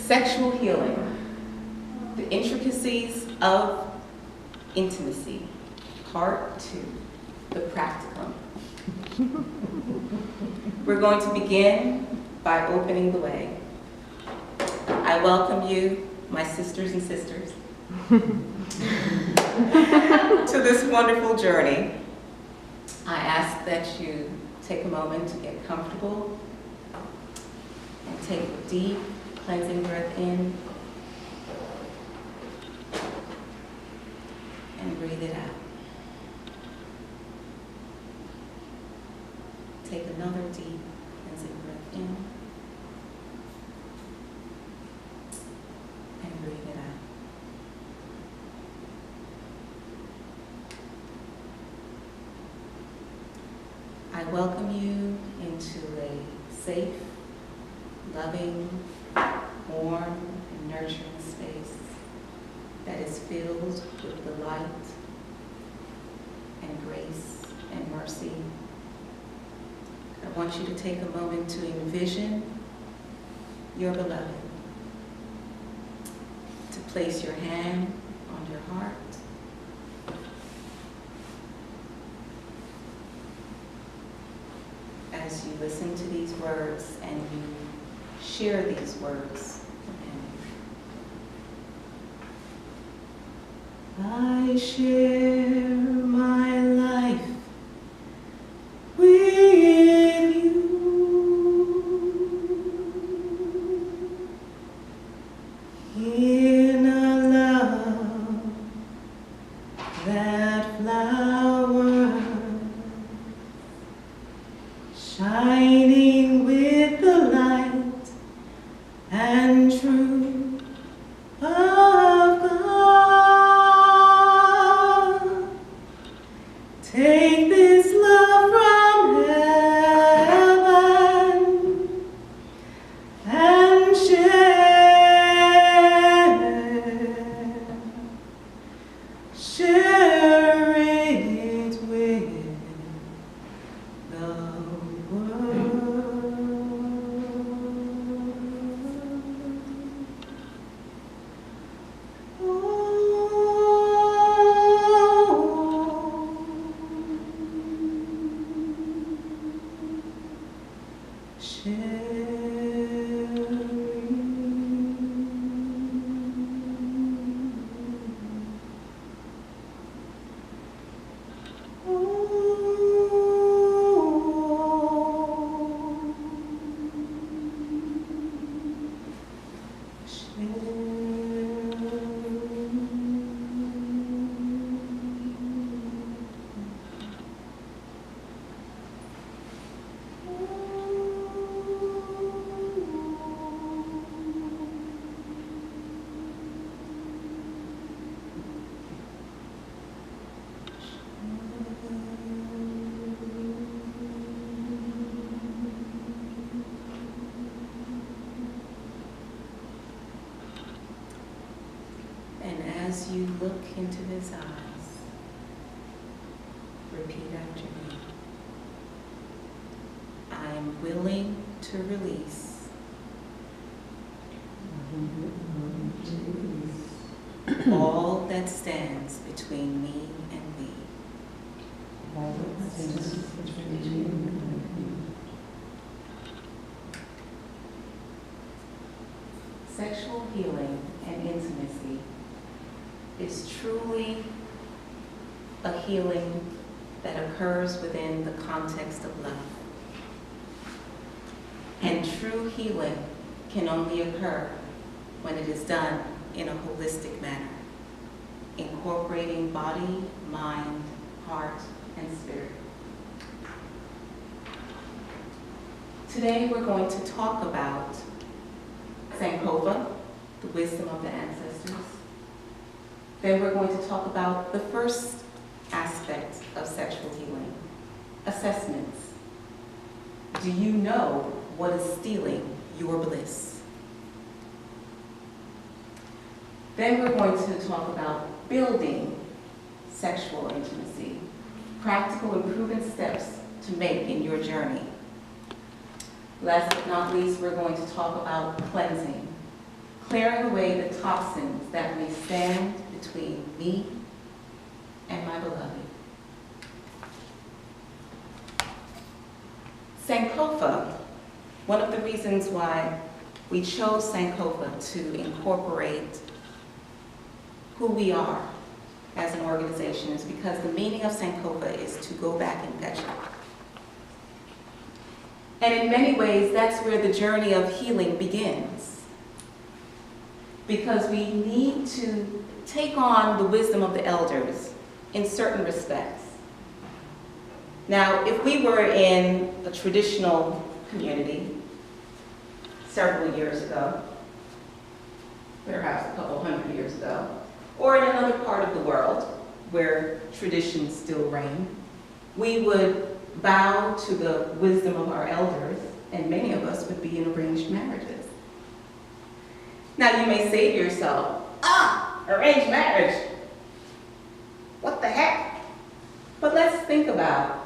Sexual healing, the intricacies of intimacy, part 2, the practicum. We're going to begin by opening the way. I welcome you, my sisters and sisters, to this wonderful journey. I ask that you take a moment to get comfortable and take a deep cleansing breath in and breathe it out. Take another deep cleansing breath in and breathe it out. I welcome you into a safe, loving, warm, and nurturing space that is filled with the light and grace and mercy. I want you to take a moment to envision your beloved, to place your hand on your heart, as you listen to these words and you share these words with him. I share my life with you. In a love that flower shining with the light and truth of God. Take this love from heaven and share it with the as you look into his eyes, repeat after me. I am willing to release all that stands between me and thee. Sexual healing and intimacy is truly a healing that occurs within the context of love. And true healing can only occur when it is done in a holistic manner, incorporating body, mind, heart, and spirit. Today we're going to talk about Sankofa, the wisdom of the ancestors. Then we're going to talk about the first aspect of sexual healing, assessments. Do you know what is stealing your bliss? Then we're going to talk about building sexual intimacy, practical and proven steps to make in your journey. Last but not least, we're going to talk about cleansing. clearing away the toxins that may stand between me and my beloved. Sankofa, one of the reasons why we chose Sankofa to incorporate who we are as an organization is because the meaning of Sankofa is to go back and fetch it. And in many ways, that's where the journey of healing begins. Because we need to take on the wisdom of the elders in certain respects. Now, if we were in a traditional community several years ago, perhaps a couple hundred years ago, or in another part of the world where traditions still reign, we would bow to the wisdom of our elders, and many of us would be in arranged marriages. Now you may say to yourself, arranged marriage, what the heck? But let's think about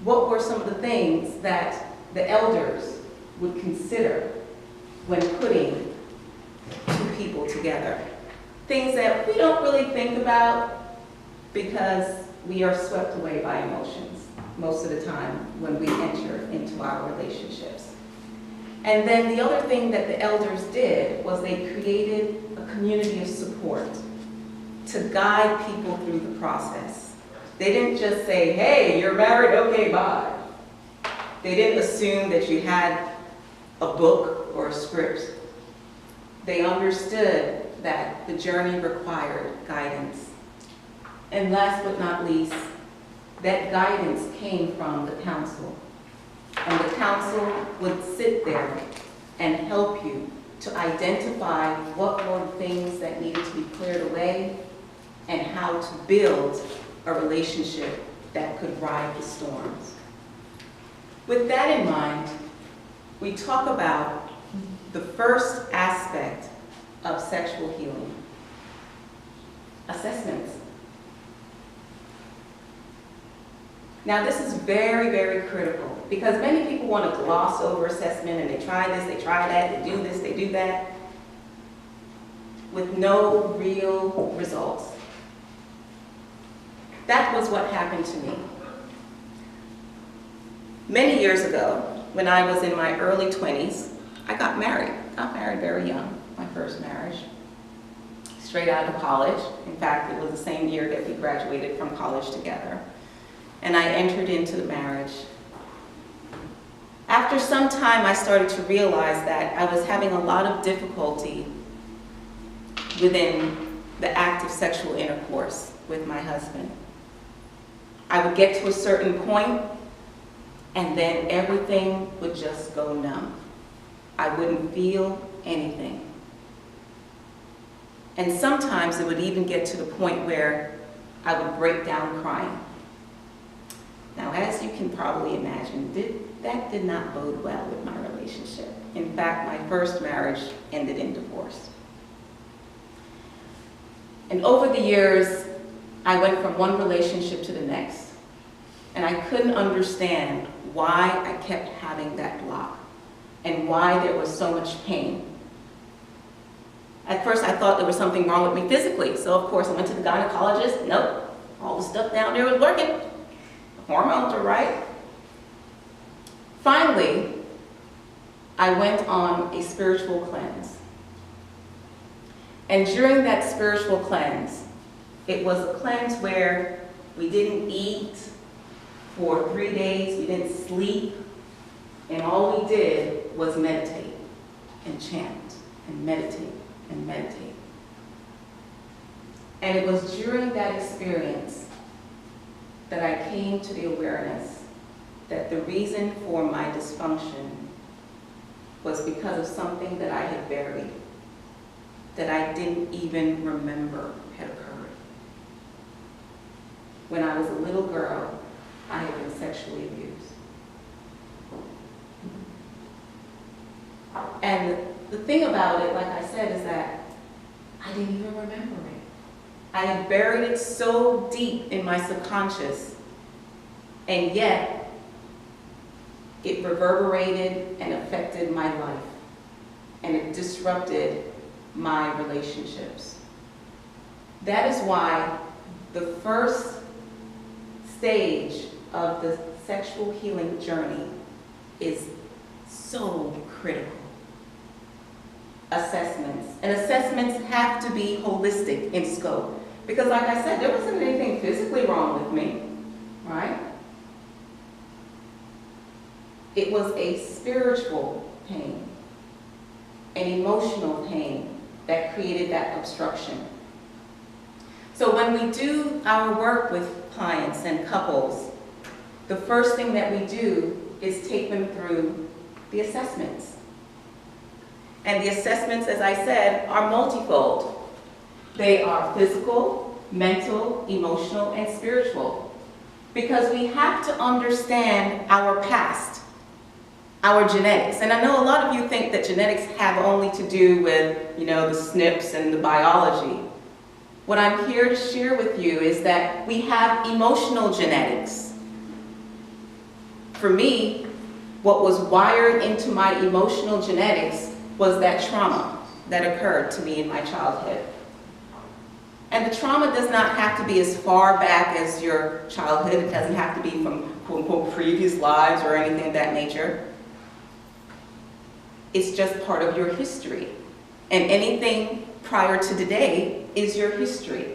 what were some of the things that the elders would consider when putting two people together. Things that we don't really think about because we are swept away by emotions most of the time when we enter into our relationships. And then the other thing that the elders did was they created a community of support to guide people through the process. They didn't just say, hey, you're married, okay, bye. They didn't assume that you had a book or a script. They understood that the journey required guidance. And last but not least, that guidance came from the council. And the council would sit there and help you to identify what were the things that needed to be cleared away and how to build a relationship that could ride the storms. With that in mind, we talk about the first aspect of sexual healing, assessments. Now this is very, very critical because many people want to gloss over assessment and they try this, they try that, they do this, they do that, with no real results. That was what happened to me. Many years ago, when I was in my early 20s, I got married very young, my first marriage, straight out of college. In fact, it was the same year that we graduated from college together. And I entered into the marriage. After some time, I started to realize that I was having a lot of difficulty within the act of sexual intercourse with my husband. I would get to a certain point, and then everything would just go numb. I wouldn't feel anything. And sometimes it would even get to the point where I would break down crying. Now, as you can probably imagine, that did not bode well with my relationship. In fact, my first marriage ended in divorce. And over the years, I went from one relationship to the next. And I couldn't understand why I kept having that block and why there was so much pain. At first, I thought there was something wrong with me physically. So, of course, I went to the gynecologist. Nope, all the stuff down there was working. Hormones are right. Finally, I went on a spiritual cleanse. And during that spiritual cleanse, it was a cleanse where we didn't eat for 3 days, we didn't sleep, and all we did was meditate and chant and meditate and meditate. And it was during that experience that I came to the awareness that the reason for my dysfunction was because of something that I had buried, that I didn't even remember had occurred. When I was a little girl, I had been sexually abused. And the thing about it, like I said, is that I didn't even remember it. I had buried it so deep in my subconscious, and yet it reverberated and affected my life. and it disrupted my relationships. That is why the first stage of the sexual healing journey is so critical. Assessments. And assessments have to be holistic in scope. Because like I said, there wasn't anything physically wrong with me, right? It was a spiritual pain, an emotional pain that created that obstruction. So when we do our work with clients and couples, the first thing that we do is take them through the assessments. And the assessments, as I said, are multifold. They are physical, mental, emotional, and spiritual. Because we have to understand our past, our genetics. And I know a lot of you think that genetics have only to do with, the SNPs and the biology. What I'm here to share with you is that we have emotional genetics. For me, what was wired into my emotional genetics was that trauma that occurred to me in my childhood. And the trauma does not have to be as far back as your childhood. It doesn't have to be from, quote unquote, previous lives or anything of that nature. It's just part of your history. And anything prior to today is your history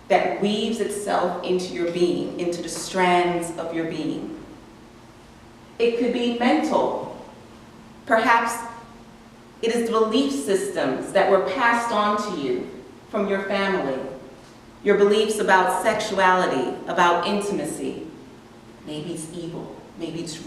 that weaves itself into your being, into the strands of your being. It could be mental. Perhaps it is the belief systems that were passed on to you from your family, your beliefs about sexuality, about intimacy. Maybe it's evil, maybe it's wrong.